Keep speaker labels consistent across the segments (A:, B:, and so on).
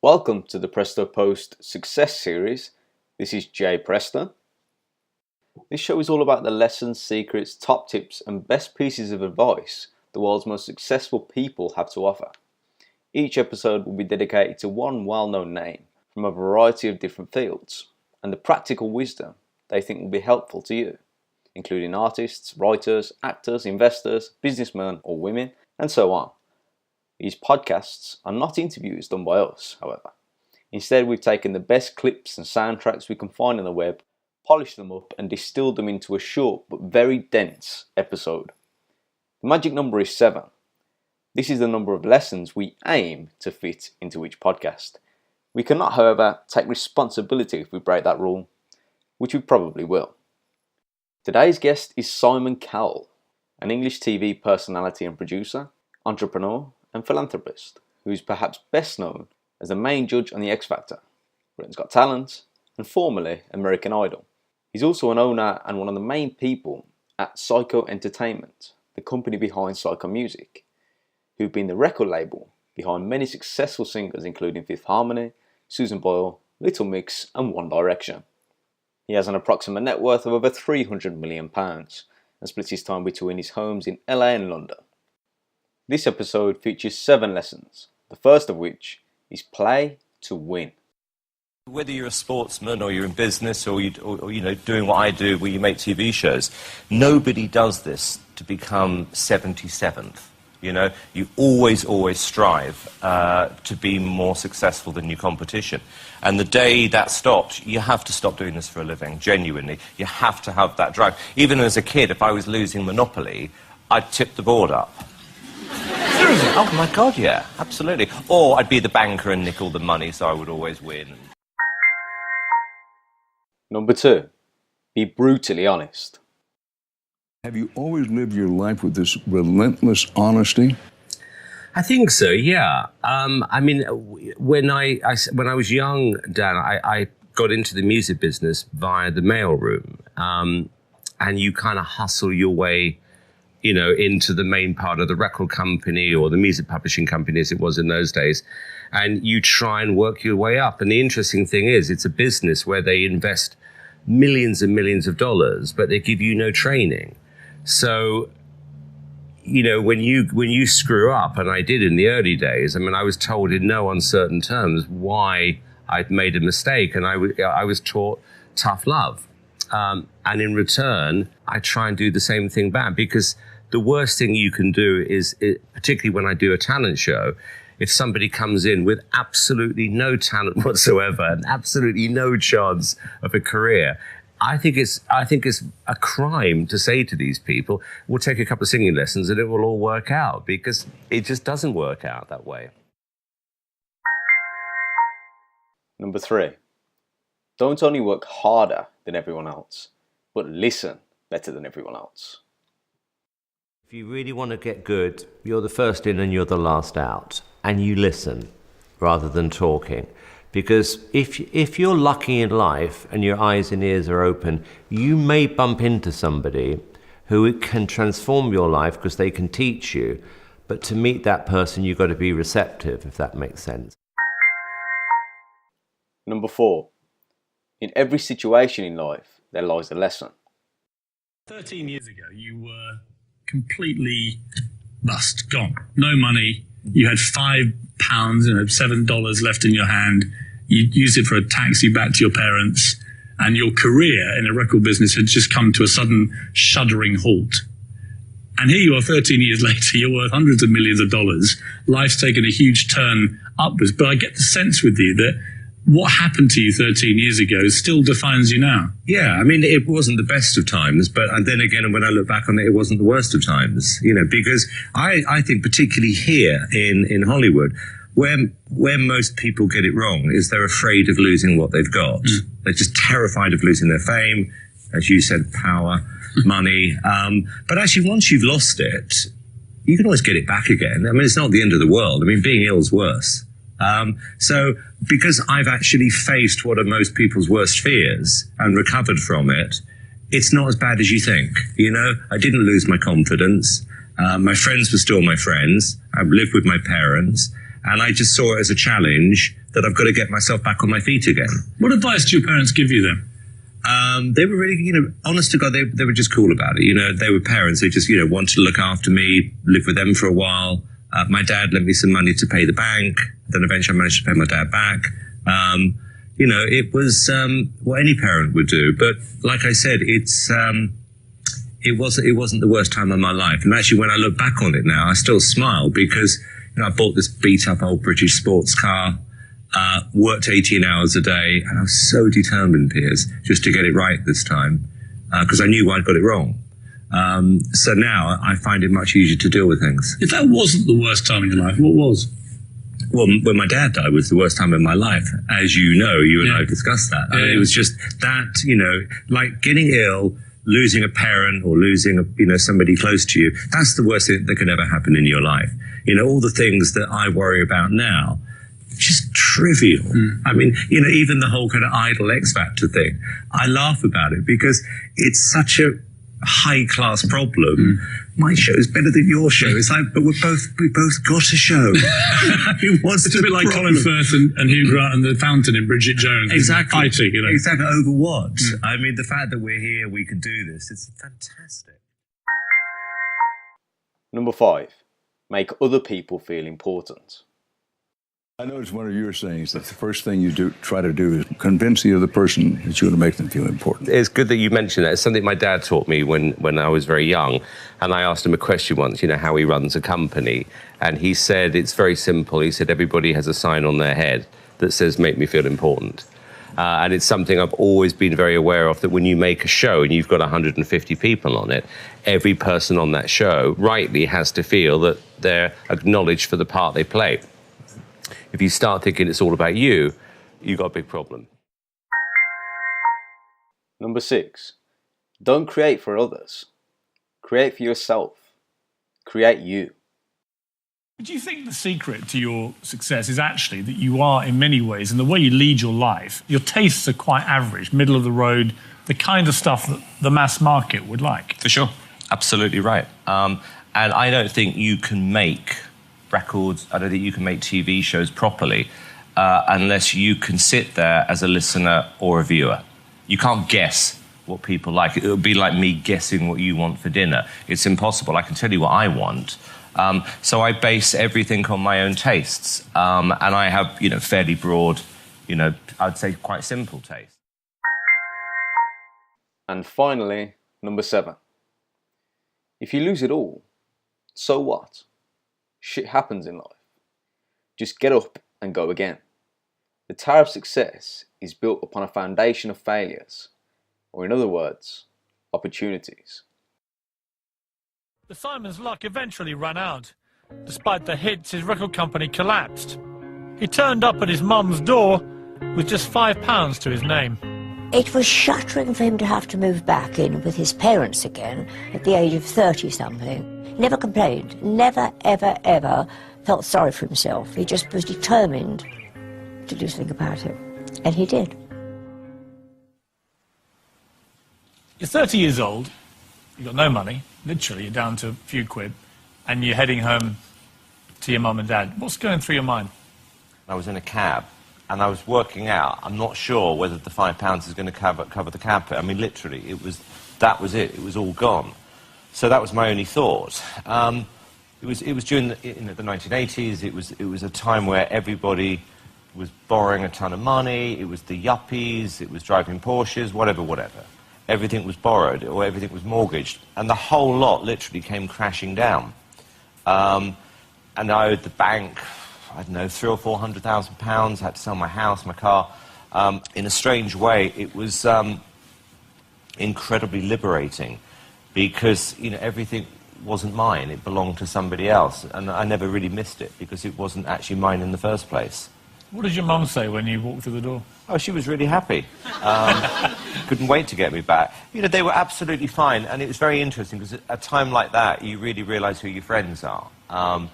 A: Welcome to the Presto Post Success Series. This is Jay Presto. This show is all about the lessons, secrets, top tips and best pieces of advice the world's most successful people have to offer. Each episode will be dedicated to one well-known name from a variety of different fields and the practical wisdom they think will be helpful to you, including artists, writers, actors, investors, businessmen or women, and so on. These podcasts are not interviews done by us, however. Instead, we've taken the best clips and soundtracks we can find on the web, polished them up and distilled them into a short but very dense episode. The magic number is 7. This is the number of lessons we aim to fit into each podcast. We cannot, however, take responsibility if we break that rule, which we probably will. Today's guest is Simon Cowell, an English TV personality and producer, entrepreneur, and philanthropist, who is perhaps best known as the main judge on The X Factor, Britain's Got Talent, and formerly American Idol. He's also an owner and one of the main people at Psycho Entertainment, the company behind Psycho Music, who've been the record label behind many successful singers including Fifth Harmony, Susan Boyle, Little Mix, and One Direction. He has an approximate net worth of over £300 million and splits his time between his homes in LA and London. This episode features 7 lessons, the first of which is play to win.
B: Whether you're a sportsman or you're in business or doing what I do where you make TV shows, nobody does this to become 77th. You always strive to be more successful than your competition. And the day that stops, you have to stop doing this for a living, genuinely. You have to have that drive. Even as a kid, if I was losing Monopoly, I'd tip the board up. Seriously? Oh my God, yeah, absolutely. Or I'd be the banker and nickel the money, so I would always win.
A: Number 2, be brutally honest.
C: Have you always lived your life with this relentless honesty?
D: I think so, yeah. When I was young, Dan, I got into the music business via the mailroom. And you kind of hustle your way into the main part of the record company or the music publishing company as it was in those days. And you try and work your way up. And the interesting thing is it's a business where they invest millions and millions of dollars, but they give you no training. So, when you screw up, and I did in the early days, I was told in no uncertain terms why I'd made a mistake. And I was taught tough love. And in return, I try and do the same thing back, because the worst thing you can do is, particularly when I do a talent show, if somebody comes in with absolutely no talent whatsoever and absolutely no chance of a career, I think it's a crime to say to these people, we'll take a couple of singing lessons and it will all work out, because it just doesn't work out that way.
A: Number 3, don't only work harder than everyone else, but listen better than everyone else.
E: If you really want to get good, you're the first in and you're the last out. And you listen rather than talking. Because if you're lucky in life and your eyes and ears are open, you may bump into somebody who can transform your life because they can teach you. But to meet that person, you've got to be receptive, if that makes sense.
A: Number 4, in every situation in life, there lies a lesson.
F: 13 years ago, you were completely bust, gone. No money. You had £5, $7 left in your hand. You used it for a taxi back to your parents, and your career in the record business had just come to a sudden shuddering halt. And here you are 13 years later, you're worth hundreds of millions of dollars. Life's taken a huge turn upwards. But I get the sense with you that what happened to you 13 years ago still defines you now.
D: Yeah, it wasn't the best of times, but then again, when I look back on it, it wasn't the worst of times, because I think particularly here in Hollywood, where most people get it wrong is they're afraid of losing what they've got. They're just terrified of losing their fame, as you said, power, money. But actually, once you've lost it, you can always get it back again. It's not the end of the world. Being ill is worse. So because I've actually faced what are most people's worst fears and recovered from it, it's not as bad as you think. I didn't lose my confidence. My friends were still my friends. I lived with my parents. And I just saw it as a challenge that I've got to get myself back on my feet again.
F: What advice do your parents give you then?
D: They were really, honest to God, they were just cool about it. They were parents. They just, wanted to look after me, live with them for a while. My dad lent me some money to pay the bank. Then eventually I managed to pay my dad back. It was what any parent would do. But like I said, it wasn't the worst time of my life. And actually, when I look back on it now, I still smile because I bought this beat-up old British sports car, worked 18 hours a day, and I was so determined, Piers, just to get it right this time, because I knew I'd got it wrong. So now I find it much easier to deal with things.
F: If that wasn't the worst time in your life, what was?
D: Well, when my dad died was the worst time in my life. As you know, you and I have discussed that. I mean, it was just that, like getting ill, losing a parent or losing somebody close to you. That's the worst thing that could ever happen in your life. All the things that I worry about now, just trivial. I mean, even the whole kind of Idol X Factor thing, I laugh about it because it's such a high-class problem. My show is better than your show. It's like, but we both got a show.
F: It's a bit like Colin Firth and Hugh Grant and the Fountain in Bridget Jones.
D: Exactly.
F: Fighting,
D: Exactly. Over what? I mean, the fact that we're here, we can do this, it's fantastic.
A: Number 5, make other people feel important.
C: I noticed one of your sayings that the first thing you try to do is convince the other person that you're going to make them feel important.
D: It's good that you mentioned that. It's something my dad taught me when I was very young. And I asked him a question once, how he runs a company. And he said, it's very simple. He said, everybody has a sign on their head that says, make me feel important. And it's something I've always been very aware of, that when you make a show and you've got 150 people on it, every person on that show rightly has to feel that they're acknowledged for the part they play. If you start thinking it's all about you, you've got a big problem.
A: Number 6, don't create for others. Create for yourself. Create you.
F: Do you think the secret to your success is actually that you are, in many ways, and the way you lead your life, your tastes are quite average, middle of the road, the kind of stuff that the mass market would like?
B: For sure. Absolutely right. And I don't think you can make records, I don't think you can make TV shows properly unless you can sit there as a listener or a viewer. You can't guess what people like. It would be like me guessing what you want for dinner. It's impossible. I can tell you what I want. So I base everything on my own tastes. And I have, fairly broad, I'd say quite simple taste.
A: And finally, number 7. If you lose it all, so what? Shit happens in life. Just get up and go again. The tower of success is built upon a foundation of failures, or in other words, opportunities.
F: The Simon's luck eventually ran out. Despite the hits, his record company collapsed. He turned up at his mum's door with just £5 to his name.
G: It was shattering for him to have to move back in with his parents again at the age of 30-something. Never complained, never, ever, ever felt sorry for himself. He just was determined to do something about it. And he did.
F: You're 30 years old, you've got no money, literally, you're down to a few quid, and you're heading home to your mum and dad. What's going through your mind?
B: I was in a cab, and I was working out. I'm not sure whether the £5 is going to cover the cab fare. I mean, literally, that was it. It was all gone. So that was my only thought. It was during the 1980s. It was a time where everybody was borrowing a ton of money. It was the yuppies. It was driving Porsches, whatever. Everything was borrowed or everything was mortgaged, and the whole lot literally came crashing down. And I owed the bank, I don't know, £300,000 or £400,000. I had to sell my house, my car. In a strange way, it was incredibly liberating. Because, everything wasn't mine. It belonged to somebody else. And I never really missed it because it wasn't actually mine in the first place.
F: What did your mum say when you walked through the door?
B: Oh, she was really happy. Couldn't wait to get me back. They were absolutely fine. And it was very interesting because at a time like that, you really realise who your friends are. And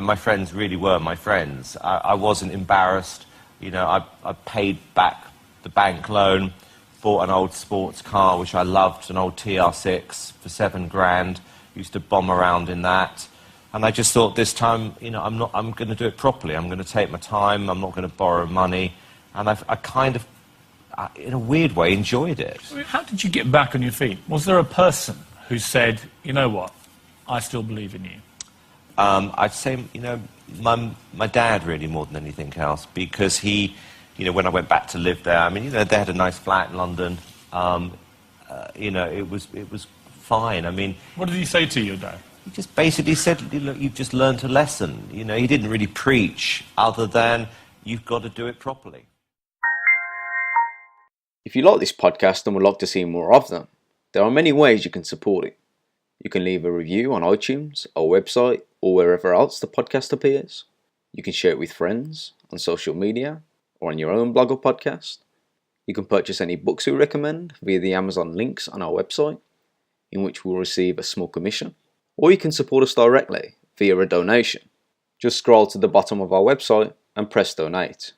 B: my friends really were my friends. I wasn't embarrassed. I paid back the bank loan. Bought an old sports car, which I loved, an old TR6 for £7,000. Used to bomb around in that. And I just thought this time, I'm going to do it properly. I'm going to take my time. I'm not going to borrow money. And I kind of, in a weird way, enjoyed it.
F: How did you get back on your feet? Was there a person who said, you know what, I still believe in you?
B: I'd say, my dad really more than anything else, because he, when I went back to live there, I mean, they had a nice flat in London. It was fine. I mean,
F: what did he say to your dad?
B: He just basically said, look, you've just learned a lesson. He didn't really preach other than you've got to do it properly.
A: If you like this podcast and would like to see more of them, there are many ways you can support it. You can leave a review on iTunes, our website, or wherever else the podcast appears. You can share it with friends, on social media, or on your own blog or podcast. You can purchase any books we recommend via the Amazon links on our website, in which we'll receive a small commission. Or you can support us directly via a donation. Just scroll to the bottom of our website and press donate.